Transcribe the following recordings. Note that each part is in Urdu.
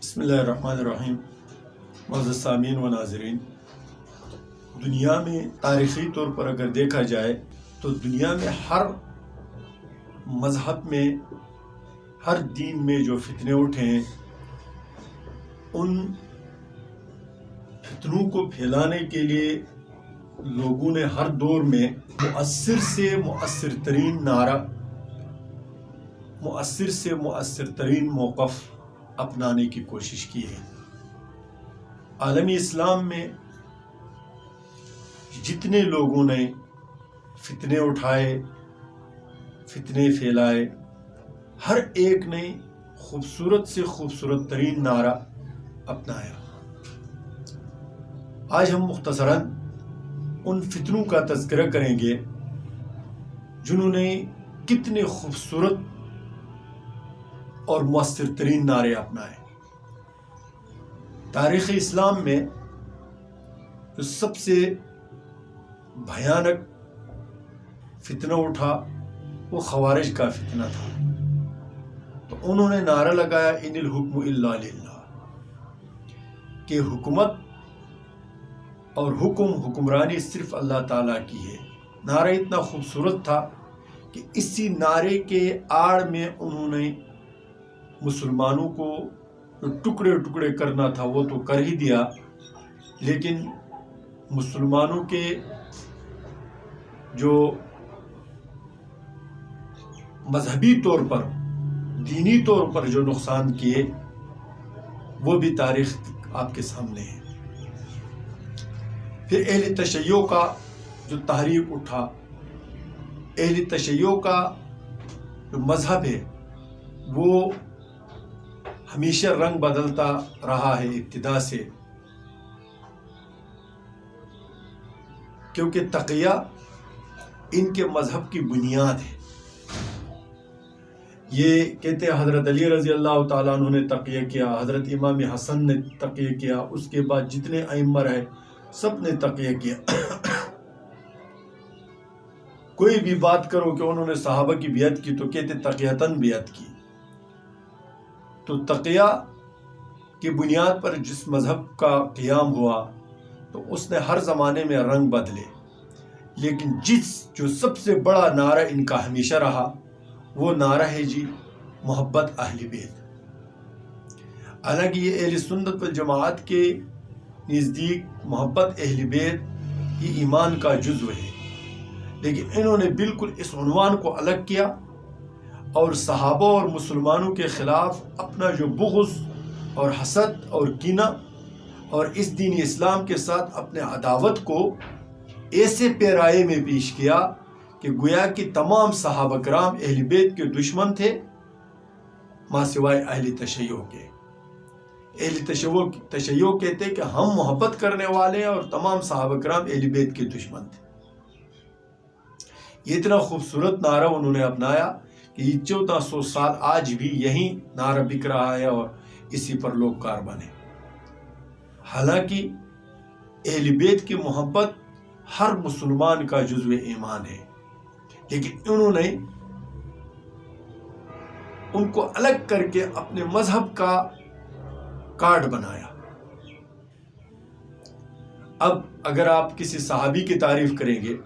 بسم اللہ الرحمن الرحیم۔ معزز سامعین و ناظرین، دنیا میں تاریخی طور پر اگر دیکھا جائے تو دنیا میں ہر مذہب میں، ہر دین میں جو فتنے اٹھے ہیں، ان فتنوں کو پھیلانے کے لیے لوگوں نے ہر دور میں مؤثر سے مؤثر ترین نعرہ، مؤثر سے مؤثر ترین موقف اپنانے کی کوشش کی ہے۔ عالمی اسلام میں جتنے لوگوں نے فتنے اٹھائے، فتنے پھیلائے، ہر ایک نے خوبصورت سے خوبصورت ترین نعرہ اپنایا۔ آج ہم مختصراً ان فتنوں کا تذکرہ کریں گے جنہوں نے کتنے خوبصورت اور مؤثر ترین نعرے اپنائے۔ تاریخ اسلام میں جو سب سے بھیانک فتنہ اٹھا وہ خوارج کا فتنہ تھا۔ تو انہوں نے نعرہ لگایا ان الحکم الا للہ، کہ حکومت اور حکمرانی صرف اللہ تعالیٰ کی ہے۔ نعرہ اتنا خوبصورت تھا کہ اسی نعرے کے آڑ میں انہوں نے مسلمانوں کو جو ٹکڑے ٹکڑے کرنا تھا وہ تو کر ہی دیا، لیکن مسلمانوں کے جو مذہبی طور پر، دینی طور پر جو نقصان کیے وہ بھی تاریخ آپ کے سامنے ہے۔ پھر اہل تشیع کا جو تحریک اٹھا، اہل تشیع کا جو مذہب ہے وہ ہمیشہ رنگ بدلتا رہا ہے ابتدا سے، کیونکہ تقیہ ان کے مذہب کی بنیاد ہے۔ یہ کہتے ہیں حضرت علی رضی اللہ تعالیٰ عنہ نے تقیہ کیا، حضرت امام حسن نے تقیہ کیا، اس کے بعد جتنے ائمہ رہے سب نے تقیہ کیا۔ کوئی بھی بات کرو کہ انہوں نے صحابہ کی بیعت کی تو کہتے تقیتاً بیعت کی۔ تو تقیہ کی بنیاد پر جس مذہب کا قیام ہوا تو اس نے ہر زمانے میں رنگ بدلے، لیکن جو سب سے بڑا نعرہ ان کا ہمیشہ رہا وہ نعرہ ہے محبت اہل بیت۔ حالانکہ یہ اہل سنت والجماعت کے نزدیک محبت اہل بیت یہ ایمان کا جزو ہے، لیکن انہوں نے بالکل اس عنوان کو الگ کیا اور صحابہ اور مسلمانوں کے خلاف اپنا جو بغض اور حسد اور کینہ اور اس دین اسلام کے ساتھ اپنے عداوت کو ایسے پیرائے میں پیش کیا کہ گویا کہ تمام صحابہ کرام اہل بیت کے دشمن تھے، ماں سوائے اہل تشیع کے۔ اہل تشیع کہتے کہ ہم محبت کرنے والے ہیں اور تمام صحابہ کرام اہل بیت کے دشمن تھے۔ یہ اتنا خوبصورت نعرہ انہوں نے اپنایا کہ یہ 1400 سال آج بھی یہی نعرہ بک رہا ہے اور اسی پر لوگ کاربن ہیں۔ حالانکہ اہل بیت کی محبت ہر مسلمان کا جزو ایمان ہے، لیکن انہوں نے ان کو الگ کر کے اپنے مذہب کا کارڈ بنایا۔ اب اگر آپ کسی صحابی کی تعریف کریں گے،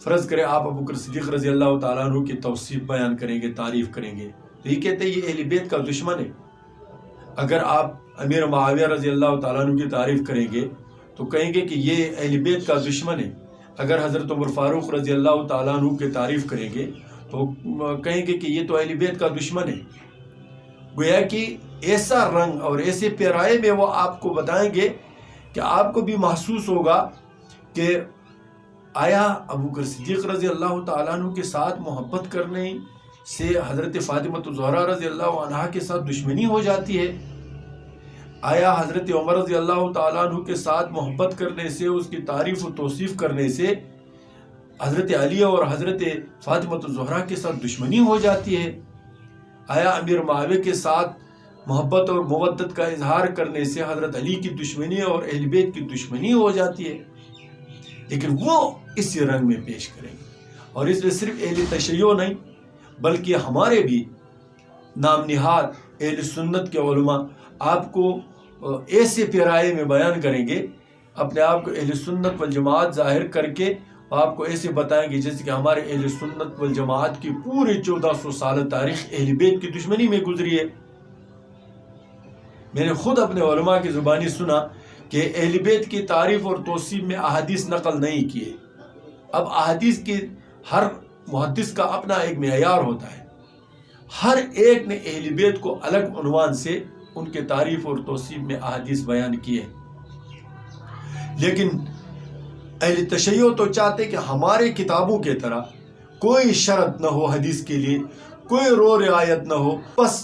فرض کریں آپ ابو بکر صدیق رضی اللہ تعالیٰ عنہ کی توصیف بیان کریں گے، تعریف کریں گے، تو یہ کہتے ہیں یہ اہل بیت کا دشمن ہے۔ اگر آپ امیر معاویہ رضی اللہ تعالیٰ عنہ کی تعریف کریں گے تو کہیں گے کہ یہ اہل بیت کا دشمن ہے۔ اگر حضرت عمر فاروق رضی اللہ تعالیٰ عنہ کی تعریف کریں گے تو کہیں گے کہ یہ تو اہل بیت کا دشمن ہے۔ گویا کہ ایسا رنگ اور ایسے پیرائے میں وہ آپ کو بتائیں گے کہ آپ کو بھی محسوس ہوگا کہ آیا ابو بکر صدیق رضی اللہ تعالیٰ عنہ کے ساتھ محبت کرنے سے حضرت فاطمہ الزہرا رضی اللہ عنہا کے ساتھ دشمنی ہو جاتی ہے؟ آیا حضرت عمر رضی اللہ تعالیٰ عنہ کے ساتھ محبت کرنے سے، اس کی تعریف و توصیف کرنے سے حضرت علی اور حضرت فاطمہ الزہرا کے ساتھ دشمنی ہو جاتی ہے؟ آیا امیر معاویہ کے ساتھ محبت اور مودت کا اظہار کرنے سے حضرت علی کی دشمنی اور اہل بیت کی دشمنی ہو جاتی ہے؟ لیکن وہ اسی رنگ میں پیش کریں گے۔ اور اس میں صرف اہل تشیع نہیں بلکہ ہمارے بھی نام نہاد اہل سنت کے علماء آپ کو ایسے پیرائے میں بیان کریں گے، اپنے آپ کو اہل سنت والجماعت ظاہر کر کے آپ کو ایسے بتائیں گے جیسے کہ ہمارے اہل سنت والجماعت کی پورے 1400 سال تاریخ اہل بیت کی دشمنی میں گزری ہے۔ میں نے خود اپنے علماء کی زبانی سنا کہ اہل بیت کی تعریف اور توصیف میں احادیث نقل نہیں کیے۔ اب احادیث کی ہر محدث کا اپنا ایک معیار ہوتا ہے، ہر ایک نے اہل بیت کو الگ عنوان سے ان کے تعریف اور توصیف میں احادیث بیان کیے، لیکن اہل تشیع تو چاہتے کہ ہمارے کتابوں کے طرح کوئی شرط نہ ہو حدیث کے لیے، کوئی رو رعایت نہ ہو، بس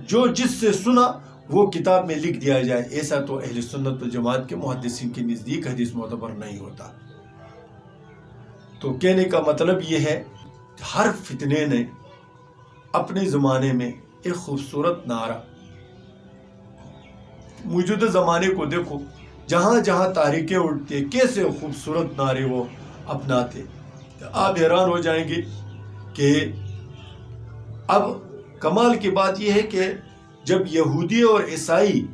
جو جس سے سنا وہ کتاب میں لکھ دیا جائے۔ ایسا تو اہل سنت والجماعت کے محدثین کے نزدیک حدیث معتبر نہیں ہوتا۔ تو کہنے کا مطلب یہ ہے کہ ہر فتنے نے اپنے زمانے میں ایک خوبصورت نعرہ، موجودہ زمانے کو دیکھو، جہاں جہاں تحریکیں اٹھتے کیسے خوبصورت نعرے وہ اپناتے، آپ حیران ہو جائیں گے کہ اب کمال کی بات یہ ہے کہ جب یہودی اور عیسائی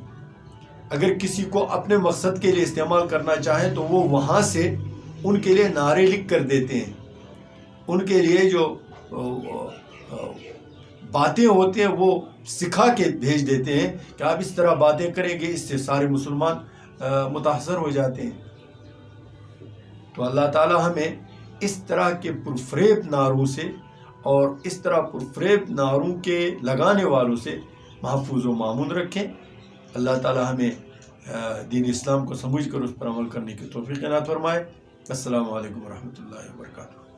اگر کسی کو اپنے مقصد کے لیے استعمال کرنا چاہیں تو وہ وہاں سے ان کے لیے نعرے لکھ کر دیتے ہیں، ان کے لیے جو باتیں ہوتے ہیں وہ سکھا کے بھیج دیتے ہیں کہ آپ اس طرح باتیں کریں گے، اس سے سارے مسلمان متاثر ہو جاتے ہیں۔ تو اللہ تعالی ہمیں اس طرح کے پرفریب نعروں سے اور اس طرح پرفریب نعروں کے لگانے والوں سے محفوظ و مامون رکھیں۔ اللہ تعالی ہمیں دین اسلام کو سمجھ کر اس پر عمل کرنے کی توفیق عنایت فرمائے۔ السلام علیکم ورحمۃ اللہ وبرکاتہ۔